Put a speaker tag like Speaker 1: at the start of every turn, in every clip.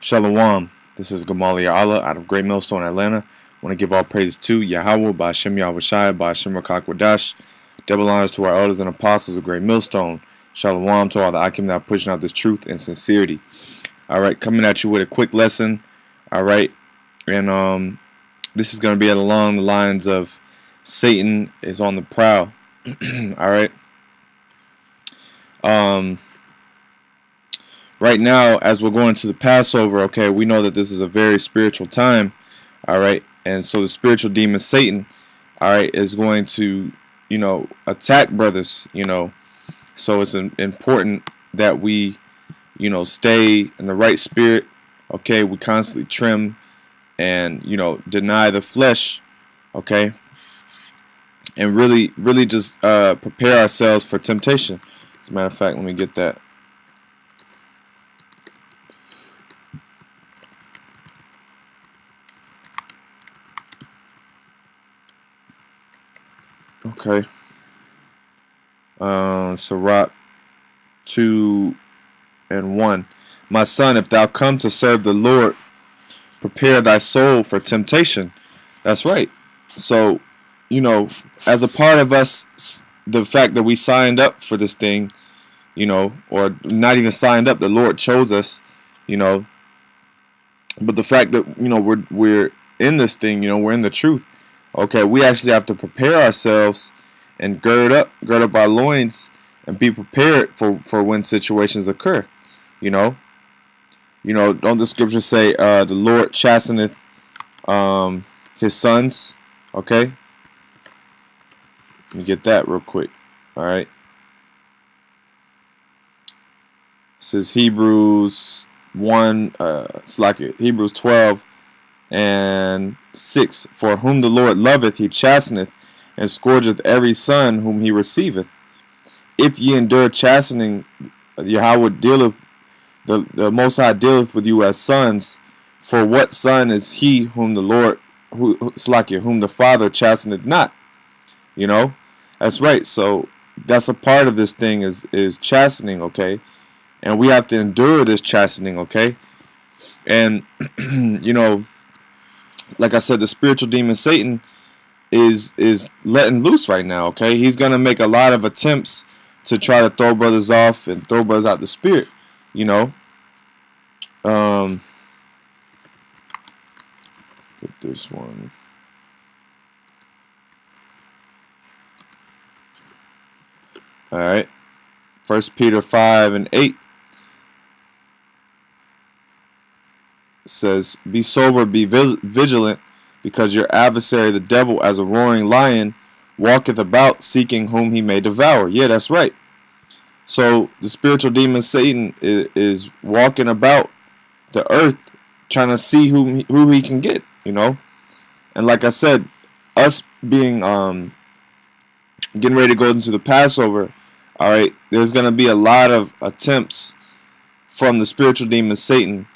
Speaker 1: Shalom. This is Gamaliel Allah out of Great Millstone, Atlanta. I want to give all praises to Yahweh, Ba'ashem Yahweh Shai, Ba'ashem Rakak Wadash. Double honors to our elders and apostles of Great Millstone. Shalom to all the Akim that are pushing out this truth and sincerity. Alright, coming at you with a quick lesson. Alright, and this is going to be along the lines of Satan is on the prowl. Alright. Right now, as we're going to the Passover, okay, we know that this is a very spiritual time, all right, and so the spiritual demon Satan, all right, is going to, attack brothers, so it's important that we, stay in the right spirit, okay, we constantly trim and, deny the flesh, okay, and really just prepare ourselves for temptation. As a matter of fact, let me get that. Okay. Sirach 2:1. My son, if thou come to serve the Lord, prepare thy soul for temptation. That's right. So, as a part of us, the fact that we signed up for this thing, or not even signed up, the Lord chose us, but the fact that, we're in this thing, we're in the truth. Okay, we actually have to prepare ourselves and gird up our loins and be prepared for when situations occur. Don't the scriptures say the Lord chasteneth his sons? Okay, let me get that real quick. All right, it says Hebrews 12:6. For whom the Lord loveth, he chasteneth, and scourgeth every son whom he receiveth. If ye endure chastening, Yahweh dealeth, the Most High dealeth with you as sons. For what son is he whom the Lord, whom the Father chasteneth not? That's right. So that's a part of this thing is chastening, okay? And we have to endure this chastening, okay? And like I said, the spiritual demon Satan is letting loose right now, okay? He's going to make a lot of attempts to try to throw brothers off and throw brothers out the spirit, Get this one. All right. 1 Peter 5:8 says, be sober, be vigilant, because your adversary the devil, as a roaring lion, walketh about seeking whom he may devour. Yeah, that's right. So the spiritual demon Satan is walking about the earth trying to see who he can get, and like I said, us being getting ready to go into the Passover, all right, there's going to be a lot of attempts from the spiritual demon Satan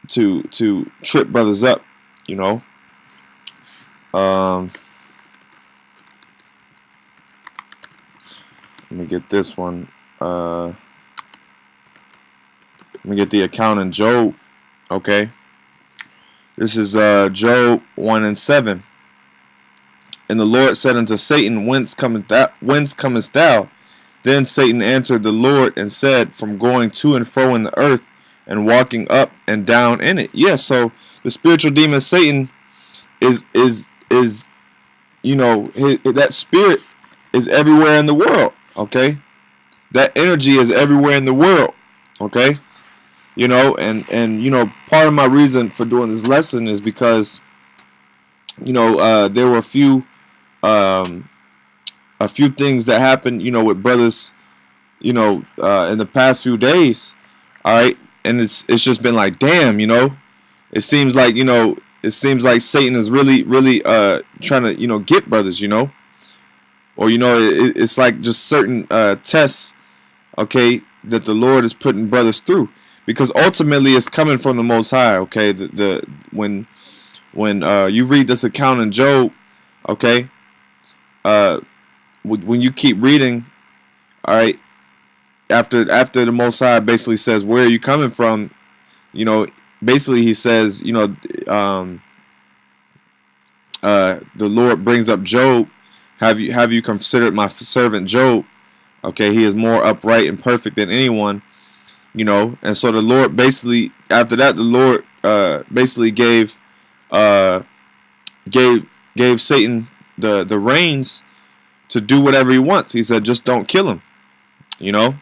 Speaker 1: to trip brothers up, Let me get this one. Let me get the account in Job. Okay, this is Job 1:7. And the Lord said unto Satan, Whence comest thou? Then Satan answered the Lord and said, From going to and fro in the earth, and walking up and down in it. Yeah, so the spiritual demon Satan is that spirit is everywhere in the world, okay? That energy is everywhere in the world, okay? And part of my reason for doing this lesson is because there were a few things that happened, with brothers, in the past few days, all right? And it's just been like, damn, it seems like Satan is really trying to get brothers, or it's like just certain tests, okay, that the Lord is putting brothers through, because ultimately it's coming from the Most High, okay? When you read this account in Job, okay, when you keep reading, all right, after the Most High basically says, where are you coming from, basically he says, you know, the Lord brings up Job. Have you considered my servant Job? Okay, he is more upright and perfect than anyone, you know. And so the Lord basically, after that, the Lord basically uh, gave gave Satan the reins to do whatever he wants. He said, just don't kill him, you know.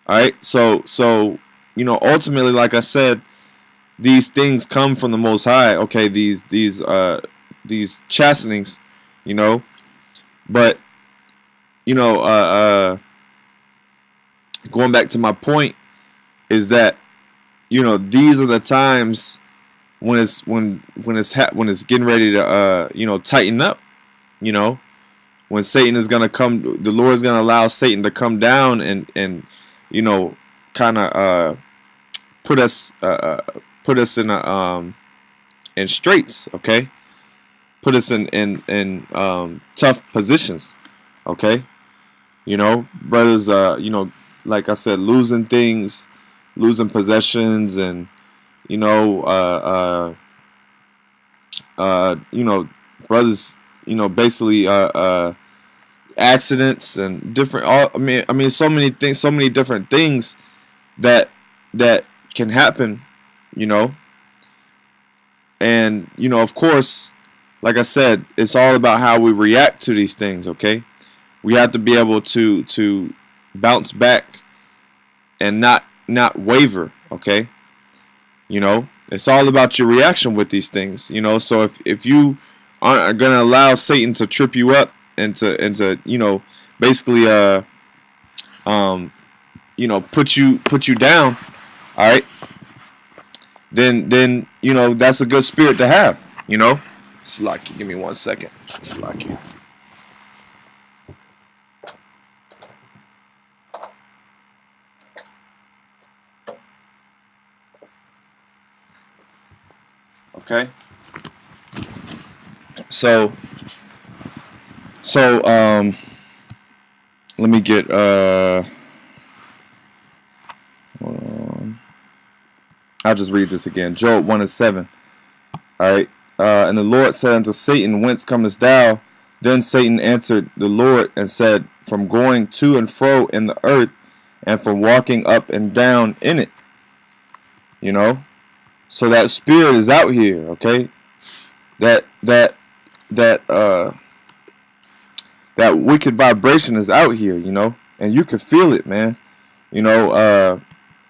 Speaker 1: All right, so you know, ultimately, like I said, these things come from the Most High. Okay, these chastenings, you know, but you know, going back to my point is that, you know, these are the times when it's getting ready to you know, tighten up, you know, when Satan is gonna come, the Lord is gonna allow Satan to come down and you know, kind of put us in a in straits, okay, put us in tough positions, okay. You know, brothers, you know, like I said, losing things, losing possessions, and you know, you know, brothers, you know, basically, accidents and different. I mean, so many things, so many different things that can happen, you know, and you know, of course, like I said, it's all about how we react to these things, okay. We have to be able to bounce back and not waver, okay? You know, it's all about your reaction with these things, you know. So if you aren't gonna allow Satan to trip you up and to you know, basically you know, put you down, all right, then you know, that's a good spirit to have, you know. Slacky, give me 1 second. Slacky. Okay. So let me get hold on. I'll just read this again. Job 1:7. Alright. And the Lord said unto Satan, whence comest thou? Then Satan answered the Lord and said, from going to and fro in the earth, and from walking up and down in it. You know? So that spirit is out here, okay? That wicked vibration is out here, you know, and you can feel it, man. You know,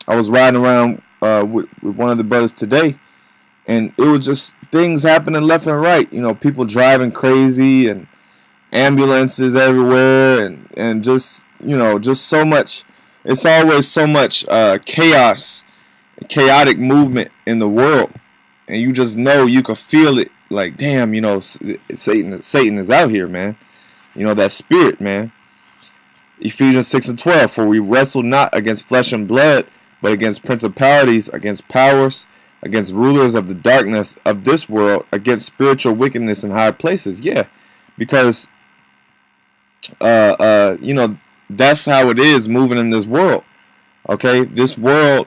Speaker 1: I was riding around with one of the brothers today, and it was just things happening left and right. You know, people driving crazy and ambulances everywhere, and just, you know, just so much. It's always so much chaos, chaotic movement in the world, and you just know, you can feel it. Like, damn, you know, Satan is out here, man. You know, that spirit, man. Ephesians 6:12, for we wrestle not against flesh and blood, but against principalities, against powers, against rulers of the darkness of this world, against spiritual wickedness in high places. Yeah, because you know, that's how it is moving in this world. Okay, this world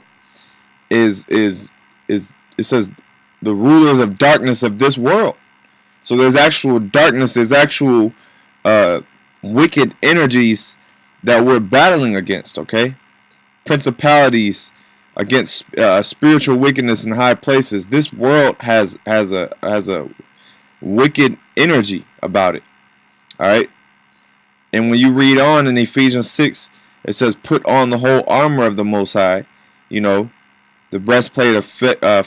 Speaker 1: is it says the rulers of darkness of this world. So there's actual darkness, there's actual wicked energies that we're battling against, okay? Principalities, against spiritual wickedness in high places. This world has a wicked energy about it, all right? And when you read on in Ephesians 6, it says, put on the whole armor of the Most High, you know, the breastplate of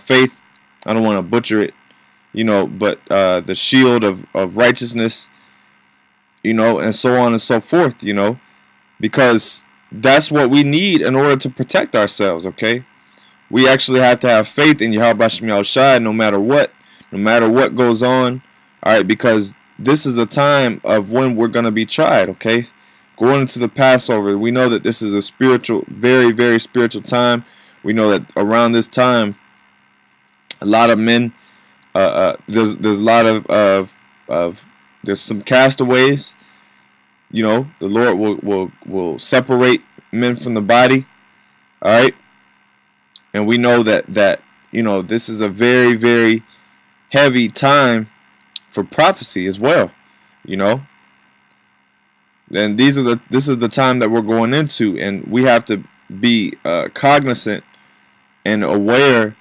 Speaker 1: faith. I don't want to butcher it, you know, but the shield of righteousness, you know, and so on and so forth, you know, because that's what we need in order to protect ourselves, okay? We actually have to have faith in Yahweh Shem Yahushai no matter what goes on, all right, because this is the time of when we're going to be tried, okay? Going into the Passover, we know that this is a spiritual, very, very spiritual time. We know that around this time, a lot of men, there's a lot of there's some castaways. You know, the Lord will separate men from the body, all right, and And we know that you know, this is a very, very heavy time for prophecy as well, you know. And this is the time that we're going into, and we have to be cognizant and aware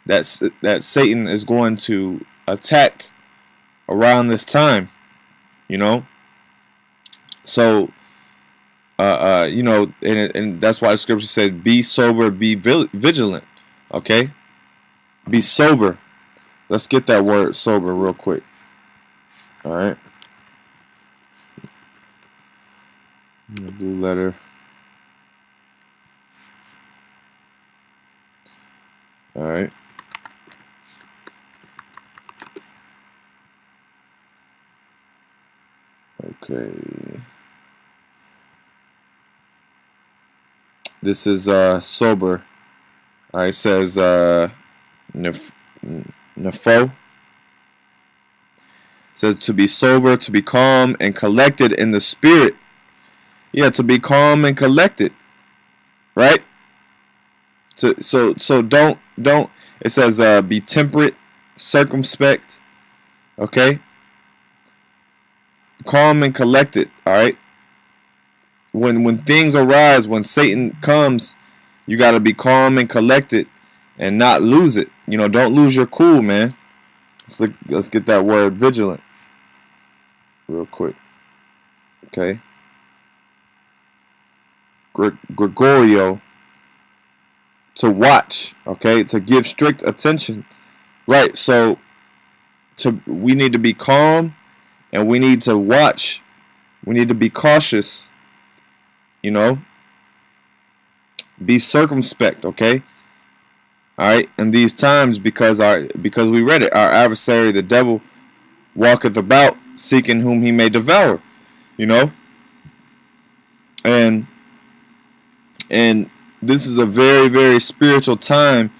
Speaker 1: that Satan is going to attack around this time, you know. So you know, and that's why the scripture says, be sober, be vigilant. Okay, be sober. Let's get that word sober real quick. All right. Blue letter. All right. Okay. This is sober. All right, it says nefo. Says to be sober, to be calm and collected in the spirit. Yeah, to be calm and collected, right? So don't. It says be temperate, circumspect. Okay. Calm and collected. All right. When things arise, when Satan comes, you got to be calm and collected, and not lose it. You know, don't lose your cool, man. Let's get that word vigilant real quick. Okay. Gregorio, to watch, okay, to give strict attention, right? So we need to be calm, and we need to watch. We need to be cautious, you know. Be circumspect, okay? All right, in these times, because we read it, our adversary the devil walketh about seeking whom he may devour, you know. And this is a very, very spiritual time,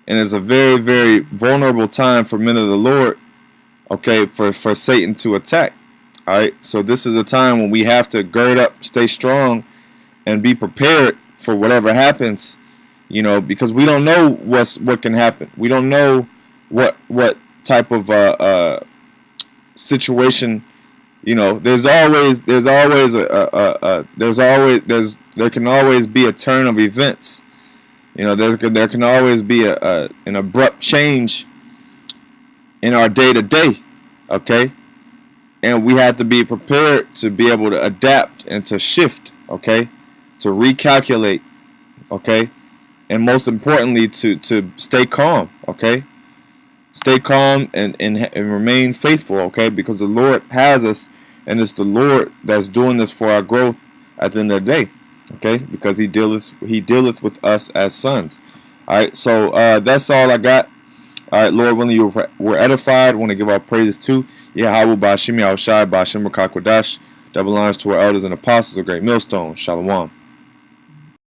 Speaker 1: and it's a very, very vulnerable time for men of the Lord, okay, for Satan to attack. All right, so this is a time when we have to gird up, stay strong, and be prepared for whatever happens, you know, because we don't know what can happen. We don't know what type of situation. You know, there can always be a turn of events. You know, there can always be an abrupt change in our day to day. Okay, and we have to be prepared to be able to adapt and to shift. Okay, to recalculate. Okay, and most importantly to stay calm. Okay. Stay calm and remain faithful, okay? Because the Lord has us, and it's the Lord that's doing this for our growth at the end of the day, okay? Because He dealeth with us as sons. All right, so that's all I got. All right, Lord willing, you were edified. I want to give our praises to Yahweh Bashim Yahushai Bashim Rakakwadash. Double honors to our elders and apostles of Great Millstone. Shalom.